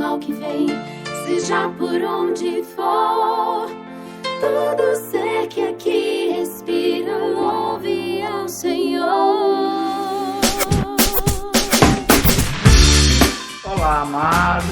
mal que vem, seja por onde for. Todo ser que aqui respira, louve ao Senhor. Olá, amados.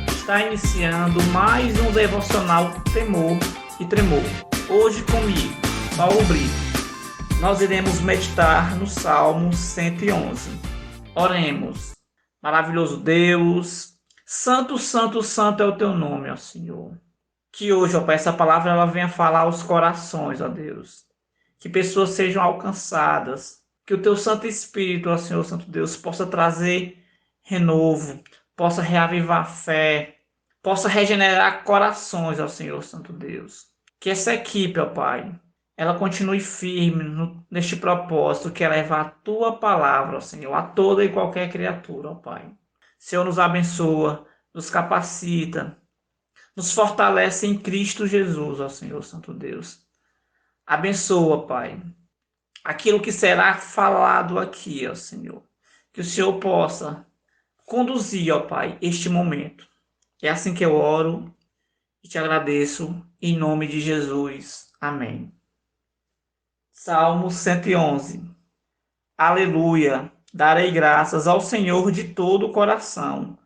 Está iniciando mais um devocional Temor e Tremor. Hoje comigo, Paulo Brito. Nós iremos meditar no Salmo 111. Oremos. Maravilhoso Deus, santo, santo, santo é o teu nome, ó Senhor. Que hoje, ó Pai, essa palavra ela venha falar aos corações, ó Deus. Que pessoas sejam alcançadas. Que o teu Santo Espírito, ó Senhor, Santo Deus, possa trazer renovo, possa reavivar a fé, possa regenerar corações, ó Senhor, Santo Deus. Que essa equipe, ó Pai, ela continue firme neste propósito, que é levar a tua palavra, ó Senhor, a toda e qualquer criatura, ó Pai. Senhor, nos abençoa, nos capacita, nos fortalece em Cristo Jesus, ó Senhor, Santo Deus. Abençoa, Pai, aquilo que será falado aqui, ó Senhor. Que o Senhor possa conduzir, ó Pai, este momento. É assim que eu oro e te agradeço, em nome de Jesus. Amém. Salmo 111. Aleluia! Darei graças ao Senhor de todo o coração,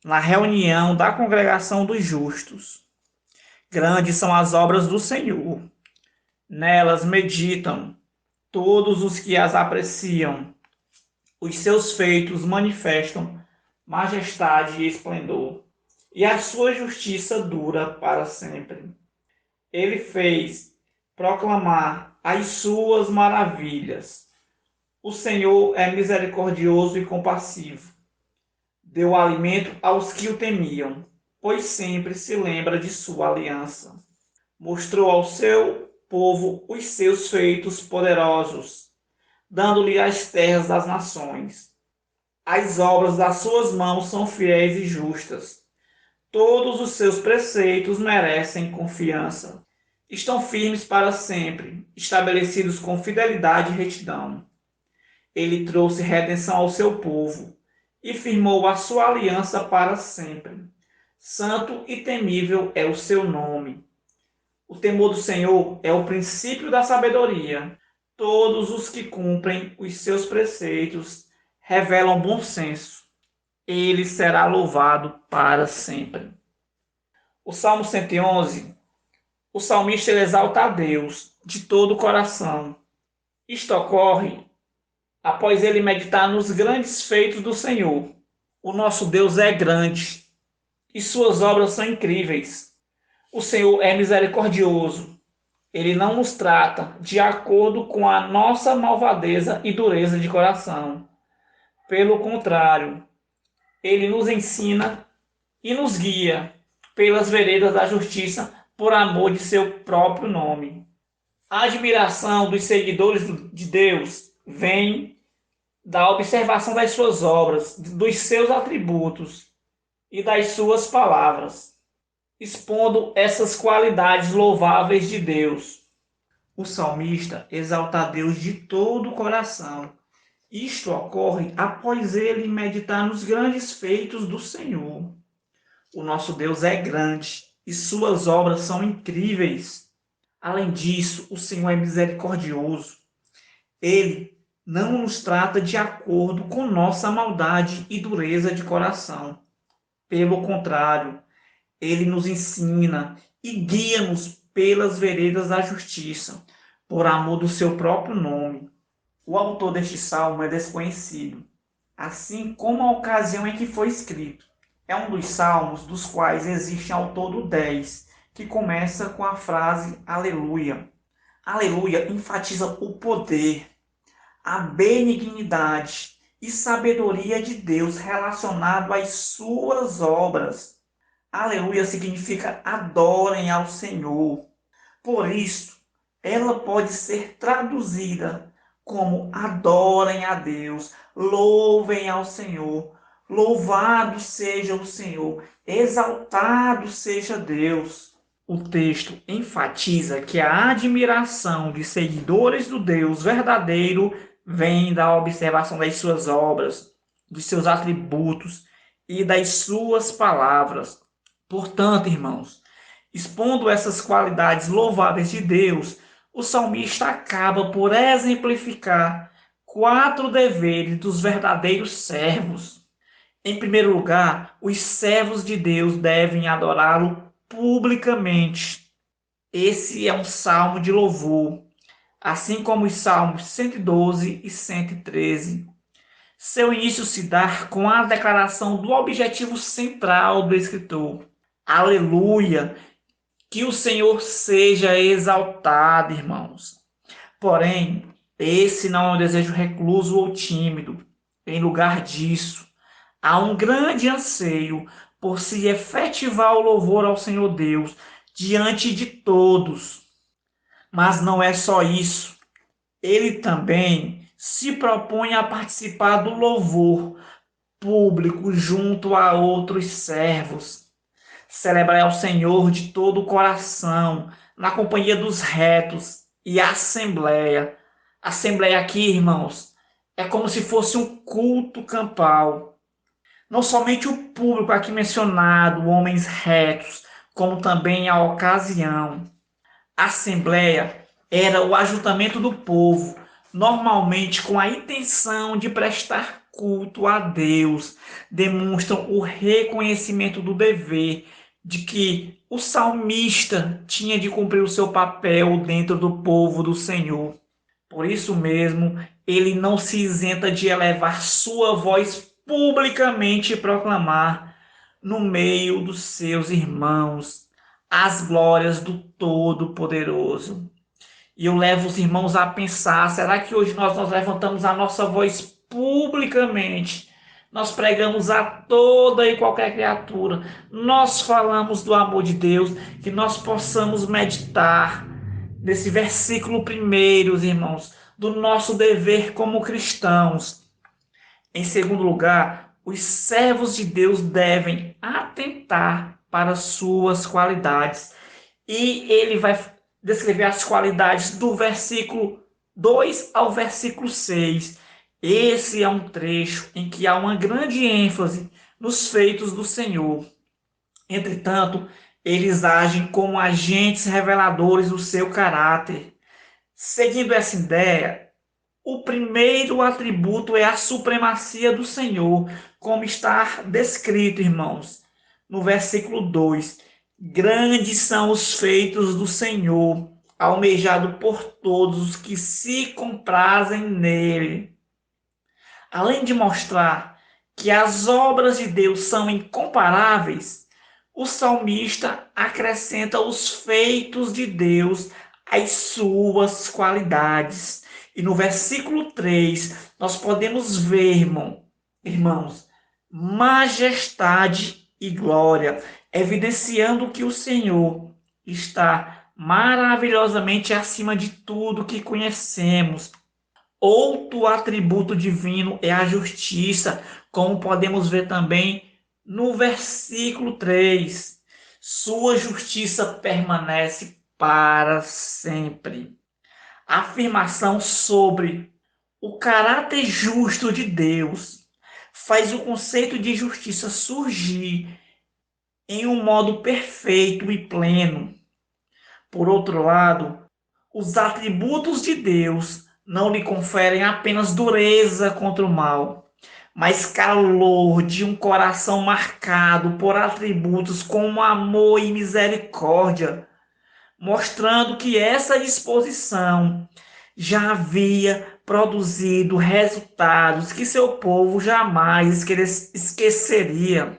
na reunião da congregação dos justos. Grandes são as obras do Senhor. Nelas meditam todos os que as apreciam. Os seus feitos manifestam majestade e esplendor, e a sua justiça dura para sempre. Ele fez proclamar as suas maravilhas. O Senhor é misericordioso e compassivo. Deu alimento aos que o temiam, pois sempre se lembra de sua aliança. Mostrou ao seu povo os seus feitos poderosos, dando-lhe as terras das nações. As obras das suas mãos são fiéis e justas. Todos os seus preceitos merecem confiança. Estão firmes para sempre, estabelecidos com fidelidade e retidão. Ele trouxe redenção ao seu povo e firmou a sua aliança para sempre. Santo e temível é o seu nome. O temor do Senhor é o princípio da sabedoria. Todos os que cumprem os seus preceitos revelam bom senso. Ele será louvado para sempre. O Salmo 111, o salmista exalta a Deus de todo o coração. Isto ocorre após ele meditar nos grandes feitos do Senhor. O nosso Deus é grande e suas obras são incríveis. O Senhor é misericordioso. Ele não nos trata de acordo com a nossa malvadeza e dureza de coração. Pelo contrário, ele nos ensina e nos guia pelas veredas da justiça por amor de seu próprio nome. A admiração dos seguidores de Deus vem da observação das suas obras, dos seus atributos e das suas palavras, expondo essas qualidades louváveis de Deus. O salmista exalta a Deus de todo o coração. Isto ocorre após ele meditar nos grandes feitos do Senhor. O nosso Deus é grande e suas obras são incríveis. Além disso, o Senhor é misericordioso. Ele não nos trata de acordo com nossa maldade e dureza de coração. Pelo contrário, ele nos ensina e guia-nos pelas veredas da justiça, por amor do seu próprio nome. O autor deste salmo é desconhecido, assim como a ocasião em que foi escrito. É um dos salmos dos quais existem ao todo 10, que começa com a frase Aleluia. Aleluia enfatiza o poder, a benignidade e sabedoria de Deus relacionado às suas obras. Aleluia significa adorem ao Senhor. Por isso, ela pode ser traduzida como adorem a Deus, louvem ao Senhor, louvado seja o Senhor, exaltado seja Deus. O texto enfatiza que a admiração de seguidores do Deus verdadeiro vem da observação das suas obras, dos seus atributos e das suas palavras. Portanto, irmãos, expondo essas qualidades louváveis de Deus, o salmista acaba por exemplificar 4 deveres dos verdadeiros servos. Em primeiro lugar, os servos de Deus devem adorá-lo publicamente. Esse é um salmo de louvor, assim como os salmos 112 e 113. Seu início se dá com a declaração do objetivo central do escritor. Aleluia! Que o Senhor seja exaltado, irmãos. Porém, esse não é um desejo recluso ou tímido. Em lugar disso, há um grande anseio por se efetivar o louvor ao Senhor Deus diante de todos. Mas não é só isso. Ele também se propõe a participar do louvor público junto a outros servos. Celebrar ao Senhor de todo o coração, na companhia dos retos e a assembleia. Assembleia aqui, irmãos, é como se fosse um culto campal. Não somente o público aqui mencionado, homens retos, como também a ocasião. A assembleia era o ajuntamento do povo, normalmente com a intenção de prestar culto a Deus. Demonstram o reconhecimento do dever de que o salmista tinha de cumprir o seu papel dentro do povo do Senhor. Por isso mesmo, ele não se isenta de elevar sua voz publicamente e proclamar no meio dos seus irmãos as glórias do Todo-Poderoso. E eu levo os irmãos a pensar, será que hoje nós levantamos a nossa voz publicamente? Nós pregamos a toda e qualquer criatura. Nós falamos do amor de Deus, que nós possamos meditar nesse versículo primeiro, irmãos, do nosso dever como cristãos. Em segundo lugar, os servos de Deus devem atentar para suas qualidades. E ele vai descrever as qualidades do versículo 2 ao versículo 6. Esse é um trecho em que há uma grande ênfase nos feitos do Senhor. Entretanto, eles agem como agentes reveladores do seu caráter. Seguindo essa ideia, o primeiro atributo é a supremacia do Senhor, como está descrito, irmãos, no versículo 2. Grandes são os feitos do Senhor, almejado por todos os que se comprazem nele. Além de mostrar que as obras de Deus são incomparáveis, o salmista acrescenta os feitos de Deus às suas qualidades. E no versículo 3, nós podemos ver, irmãos, majestade e glória, evidenciando que o Senhor está maravilhosamente acima de tudo que conhecemos. Outro atributo divino é a justiça, como podemos ver também no versículo 3. Sua justiça permanece para sempre. A afirmação sobre o caráter justo de Deus faz o conceito de justiça surgir em um modo perfeito e pleno. Por outro lado, os atributos de Deus não lhe conferem apenas dureza contra o mal, mas calor de um coração marcado por atributos como amor e misericórdia, mostrando que essa disposição já havia produzido resultados que seu povo jamais esqueceria.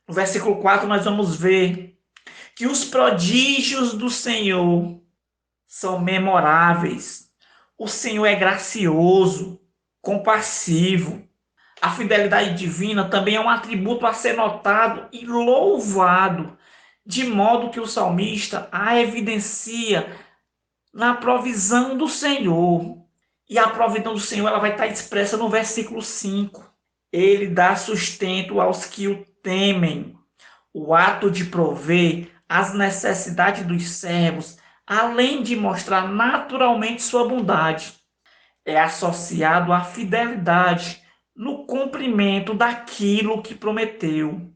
No versículo 4 nós vamos ver que os prodígios do Senhor são memoráveis. O Senhor é gracioso, compassivo. A fidelidade divina também é um atributo a ser notado e louvado, de modo que o salmista a evidencia na provisão do Senhor. E a provisão do Senhor ela vai estar expressa no versículo 5. Ele dá sustento aos que o temem. O ato de prover as necessidades dos servos, além de mostrar naturalmente sua bondade, é associado à fidelidade no cumprimento daquilo que prometeu.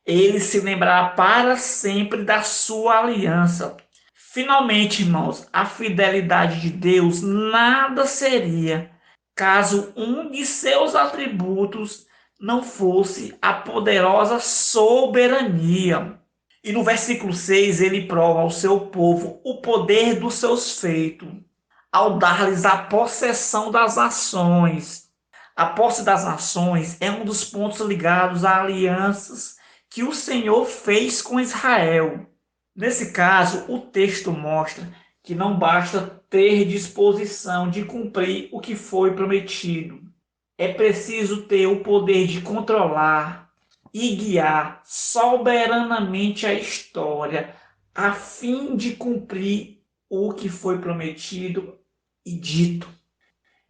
Ele se lembrará para sempre da sua aliança. Finalmente, irmãos, a fidelidade de Deus nada seria caso um de seus atributos não fosse a poderosa soberania. E no versículo 6 ele prova ao seu povo o poder dos seus feitos, ao dar-lhes a possessão das nações. A posse das nações é um dos pontos ligados a alianças que o Senhor fez com Israel. Nesse caso, o texto mostra que não basta ter disposição de cumprir o que foi prometido. É preciso ter o poder de controlar e guiar soberanamente a história, a fim de cumprir o que foi prometido e dito.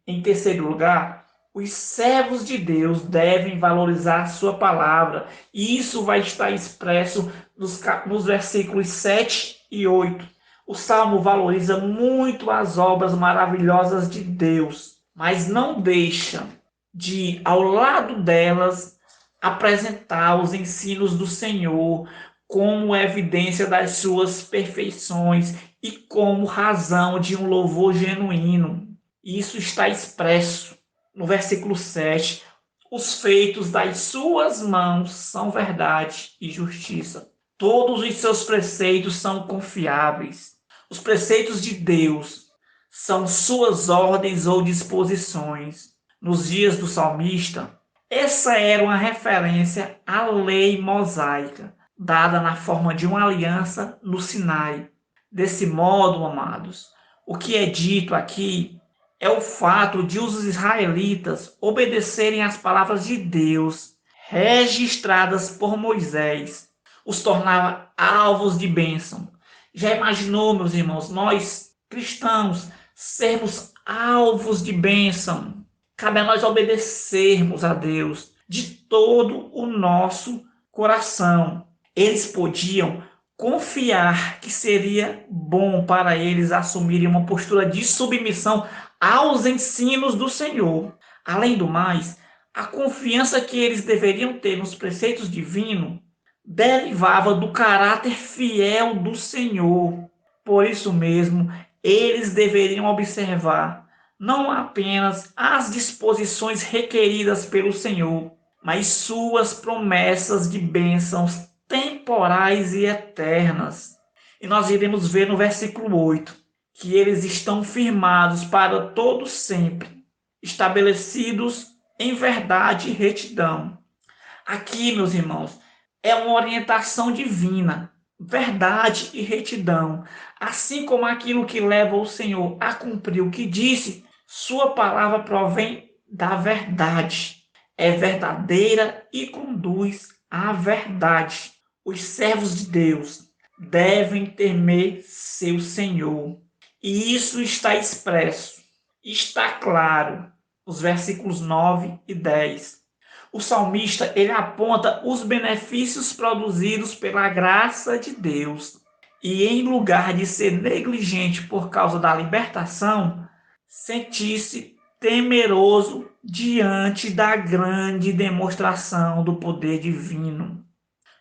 Em terceiro lugar, os servos de Deus devem valorizar a sua palavra, e isso vai estar expresso nos versículos 7 e 8. O Salmo valoriza muito as obras maravilhosas de Deus, mas não deixa de, ao lado delas, apresentar os ensinos do Senhor como evidência das suas perfeições e como razão de um louvor genuíno. Isso está expresso no versículo 7. Os feitos das suas mãos são verdade e justiça. Todos os seus preceitos são confiáveis. Os preceitos de Deus são suas ordens ou disposições. Nos dias do salmista, essa era uma referência à lei mosaica, dada na forma de uma aliança no Sinai. Desse modo, amados, o que é dito aqui é o fato de os israelitas obedecerem às palavras de Deus, registradas por Moisés, os tornava alvos de bênção. Já imaginou, meus irmãos, nós cristãos sermos alvos de bênção? Cabe a nós obedecermos a Deus de todo o nosso coração. Eles podiam confiar que seria bom para eles assumirem uma postura de submissão aos ensinos do Senhor. Além do mais, a confiança que eles deveriam ter nos preceitos divinos derivava do caráter fiel do Senhor. Por isso mesmo, eles deveriam observar não apenas as disposições requeridas pelo Senhor, mas suas promessas de bênçãos temporais e eternas. E nós iremos ver no versículo 8 que eles estão firmados para todo sempre, estabelecidos em verdade e retidão. Aqui, meus irmãos, é uma orientação divina, verdade e retidão, assim como aquilo que leva o Senhor a cumprir o que disse. Sua palavra provém da verdade, é verdadeira e conduz à verdade. Os servos de Deus devem temer seu Senhor. E isso está expresso, está claro, nos versículos 9 e 10. O salmista, ele aponta os benefícios produzidos pela graça de Deus. E em lugar de ser negligente por causa da libertação, sentir-se temeroso diante da grande demonstração do poder divino.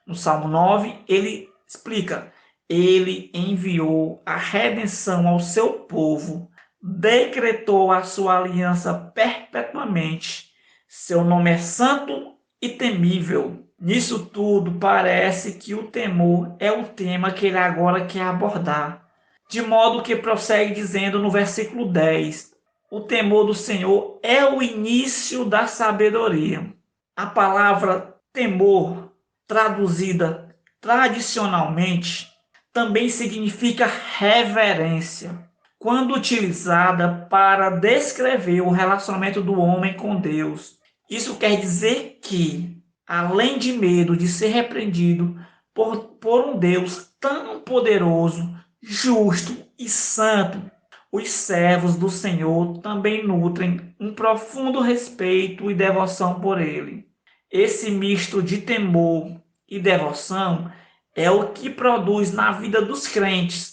No Salmo 9, ele explica: ele enviou a redenção ao seu povo, decretou a sua aliança perpetuamente. Seu nome é santo e temível. Nisso tudo, parece que o temor é o tema que ele agora quer abordar. De modo que prossegue dizendo no versículo 10: o temor do Senhor é o início da sabedoria. A palavra temor, traduzida tradicionalmente, também significa reverência, quando utilizada para descrever o relacionamento do homem com Deus. Isso quer dizer que, além de medo de ser repreendido por um Deus tão poderoso, justo e santo, os servos do Senhor também nutrem um profundo respeito e devoção por ele. Esse misto de temor e devoção é o que produz na vida dos crentes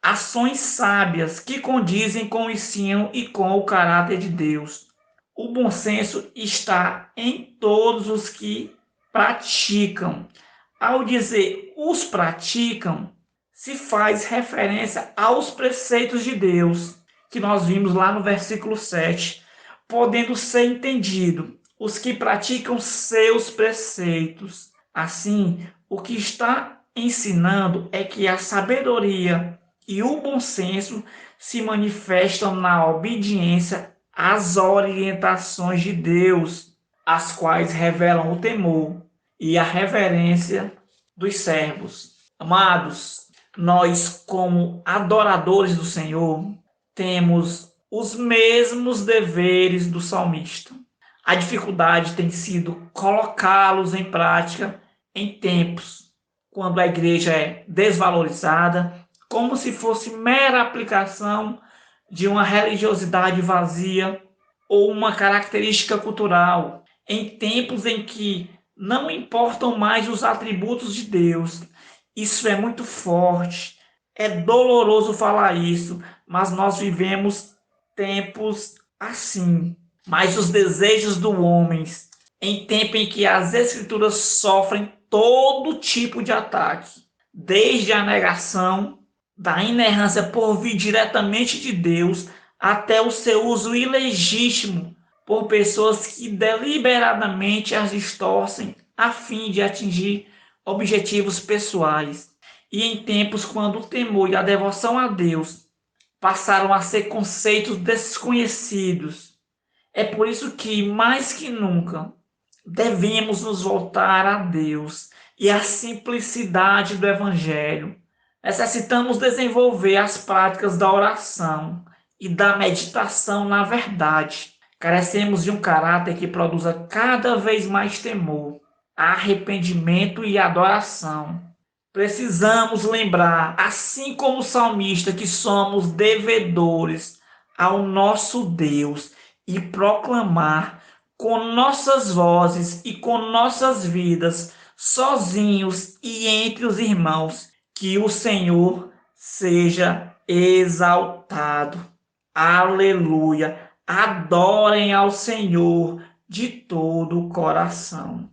ações sábias que condizem com o ensino e com o caráter de Deus. O bom senso está em todos os que praticam. Ao dizer os praticam, se faz referência aos preceitos de Deus, que nós vimos lá no versículo 7, podendo ser entendido os que praticam seus preceitos. Assim, o que está ensinando é que a sabedoria e o bom senso se manifestam na obediência às orientações de Deus, as quais revelam o temor e a reverência dos servos. Amados, nós, como adoradores do Senhor, temos os mesmos deveres do salmista. A dificuldade tem sido colocá-los em prática em tempos quando a igreja é desvalorizada, como se fosse mera aplicação de uma religiosidade vazia ou uma característica cultural, em tempos em que não importam mais os atributos de Deus. Isso é muito forte, é doloroso falar isso, mas nós vivemos tempos assim. Mas os desejos do homem, em tempo em que as escrituras sofrem todo tipo de ataque, desde a negação da inerrância por vir diretamente de Deus, até o seu uso ilegítimo por pessoas que deliberadamente as distorcem a fim de atingir objetivos pessoais. E em tempos quando o temor e a devoção a Deus passaram a ser conceitos desconhecidos, é por isso que, mais que nunca, devemos nos voltar a Deus e à simplicidade do Evangelho. Necessitamos desenvolver as práticas da oração e da meditação na verdade. Carecemos de um caráter que produza cada vez mais temor, arrependimento e adoração. Precisamos lembrar, assim como o salmista, que somos devedores ao nosso Deus e proclamar com nossas vozes e com nossas vidas, sozinhos e entre os irmãos, que o Senhor seja exaltado. Aleluia! Adorem ao Senhor de todo o coração.